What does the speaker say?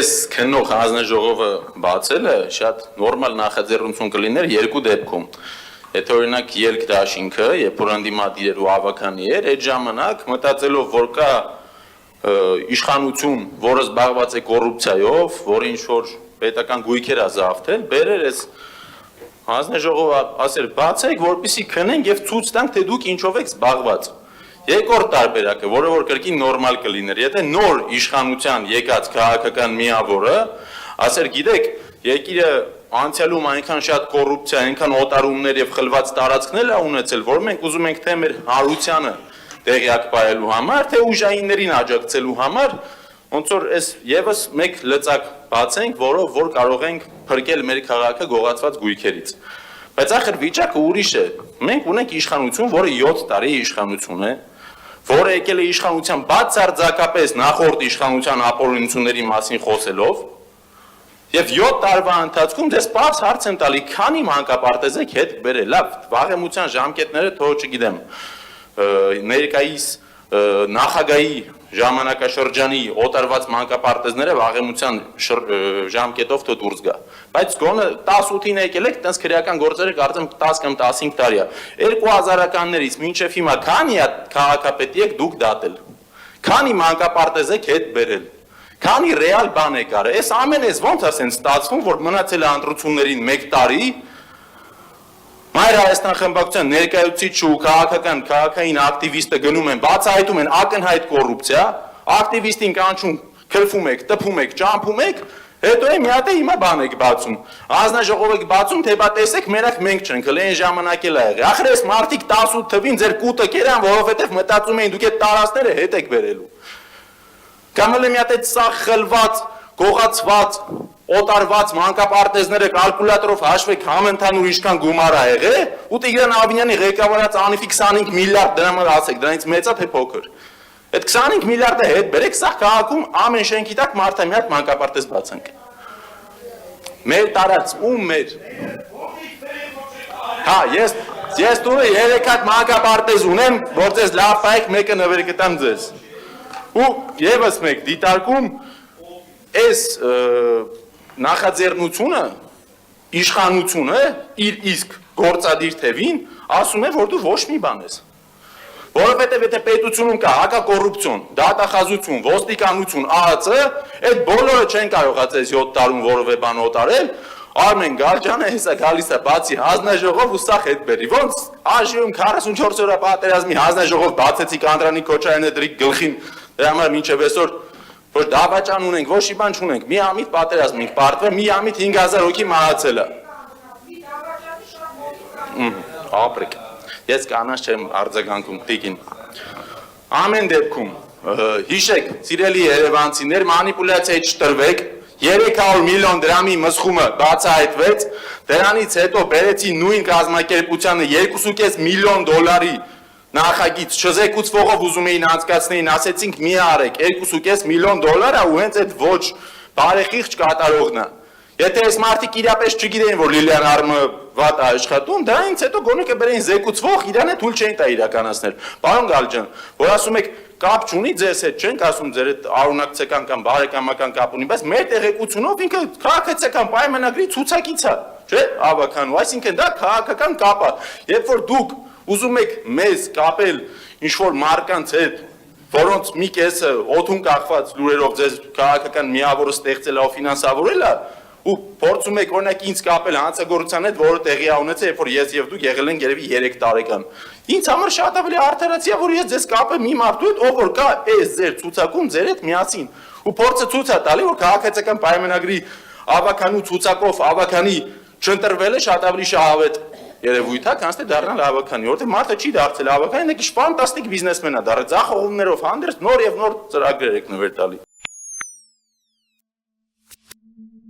Այս քննող հանձնաժողովը բացելը շատ նորմալ նախաձեռնություն կլիներ երկու դեպքում։ Եթե օրինակ ելք դաշինքը, երբ որ ընդդիմադիր էր ու ավականի էր, այդ ժամանակ մտածելով, որ կա իշխանություն, որը զբաղված է կոռուպցիայով, որը ինչ-որ պետական գույքեր է զավթել, բերեր այս հանձնաժողովը ասեր բացեք, որպեսզի քնենք եւ ցույց տանք, թե դուք ինչով եք զբաղված։ Երկրորդ տարբերակը, որը որ կրկին նորմալ կլիներ, եթե նոր իշխանության եկած քաղաքական միավորը ասեր, գիտեք, երկիրը անցյալում այնքան շատ կոռուպցիա, այնքան օտարումներ եւ խլված տարածքներ ա ունեցել, որ մենք ուզում ենք թե մեր հարությանը տեղյակ պահելու համար, թե ուժայիններին աջակցելու համար, ոնց որ այս եւս մեկ լծակ բացենք, որով որ կարող ենք փրկել մեր քաղաքը գողացված գույքերից։ Բայց ախր վիճակը ուրիշ է։ Մենք ունենք իշխանություն, որը 7 տարի իշխանություն է, որը եկել է իշխանության բացարձակապես նախորդ իշխանության ապօրինությունների մասին խոսելով, եւ 7 տարվա ընթացքում դες պարզ հարց եմ տալի, քանի մանկապարտեզ եք հետ բերել, լավ, վաղեմության ժամկետները թող չգիտեմ, ներկայիս նախագահի ժամանակաշրջանի օտարված մանկապարտեզները վաղեմության ժամկետով թող դուրս գա, բայց գոնե 18-ին եկել եք, տենց քրեական գործերը կարծեմ 10 կամ 15 տարի է, 2000-ականներից մինչև հիմա քանի քաղաքապետի եք դուք դատել, քանի մանկապարտեզ եք հետ բերել, քանի ռեալ բան եք արել, այս ամեն այս ոնց է սենց ստացվում, որ մնացել է ընտրություններին 1 տարի, Մայր Հայաստան խմբակցության ներկայացուցիչ ու քաղաքային ակտիվիստը գնում են, բացահայտում են ակնհայտ կոռուպցիա, ակտիվիստին կանչում, քրֆում եք, տփում եք, ճամփում եք, հետո է մի հատ է հիմա բան եք բացում։ Հանձնաժողով եք բացում, թե բա տեսեք, մենակ մենք չենք, հենց այն ժամանակ էլ ա եղել։ Ախր այս մարդիկ 18 թվին ձեր կուտը կերան, որովհետև մտածում էին դուք այդ տարածքները հետ եք բերելու։ Կամ էլ մի հատ այդ սա խլված, գողացված օտարված մանկապարտեզները կալկուլյատորով հաշվեք համընդհանուր ինչքան գումար ա եղել, ու Տիգրան Աբինյանի ղեկավարած անիվի 25 միլիարդ դրամը ասեք, դրանից մեծ է թե փոքր։ Այդ 25 միլիարդը հետ բերեք, սա քաղաքում ամեն շենքի տակ մարդը մի հատ մանկապարտեզ բացանք։ Մեր տարած ու մեր։ Հա, ես դուրը 3 հատ մանկապարտեզ ունեմ, որ ձեզ լավ պայեք, մեկը նվեր կտամ ձեզ։ Ու եւս մեկ դիտարկում այս նախաձեռնությունը, իշխանությունը իր իսկ գործադիր թևին ասում է, որ դու ոչ մի բան ես։ Որովհետև եթե պետությունում կա հակակոռուպցիոն, դատախազություն, ոստիկանություն, ԱԱՑ, այդ բոլորը չեն կարողացել 7 տարում որևէ բան օտարել, Արմեն Գարջյանը հեսա գալիս է բացի հանձնաժողով ու սա հետ բերի։ Ոնց ԱԺ-ում 44 օրյա պատերազմի հանձնաժողով բացեցիք Անդրանիկ Քոչարյանը դրի գլխին, դրա համար մինչև այսօր որ դավաճան ունենք, ոչ մի բան չունենք, մի ամիտ պատերազմ ենք պարտվել, մի ամիտ 5000 հոգի մահացել է։ Ապրեք, ես կանանց չեմ արձագանքում, տիկին։ Ամեն դեպքում, հիշեք, սիրելի երևանցիներ, մանիպուլյացիայի չտրվեք, 300 միլիոն դրամի մսխումը բացահայտվեց, դրանից հետո բերեցի նույն կազմակերպությանը 2.5 միլիոն դոլարի նախագիծ չզեկուցվողով ուզում էին անցկացնեին, ասեցինք մի արեք, 2.5 միլիոն դոլար է ու հենց այդ ոչ բարեխիղճ կատարողն է։ Եթե այս մարդիկ իրապես չգիտեին, որ Լիլիան Արմը վատ է աշխատում, դրանից հետո գոնե կբերեին զեկուցվող, իրան է թույլ չէին տա իրականացնել։ Պարոն Գալջյան, որ ասում եք կապ չունի ձեզ հետ, չենք ասում ձեր այդ արունակցական կամ բարեկամական կապ ունի, բայց մեր տեղեկությունով ինքը քաղաքացիական պայմանագրի ցուցակից է, չէ՞, ավականու, այսինքն դա քաղաքական կապ է։ Երբ որ դուք ուզում եք մեզ կապել ինչ-որ մարկանց հետ, որոնց մի կեսը օդում կախված լուրերով ձեզ քաղաքական միավորը ստեղծել է ու ֆինանսավորել է, ու փորձում եք օրինակ ինձ կապել հանցագործության հետ, որը տեղի է ունեցել, երբ որ ես եւ դուք եղել ենք երևի 3 տարեկան։ Ինձ համար շատ ավելի արդարացի է, որ ես ձեզ կապեմ մի մարդու հետ, ով որ կա այս ձեր ցուցակում ձեր հետ միասին։ Ու փորձը ցույց է տալի, որ քաղաքացիական պայմանագրի ավականու ցուցակով ավականի չընտրվելը շատ ավելի շահավետ երևույթ է, քան թե դառնալ ավականի, որովհետև մարդը չի դարձել ավականի, նա ֆանտաստիկ բիզնեսմեն է դարձել, ձախողումներով հանդերձ նոր եւ նոր ծրագրեր եք նվեր տալի։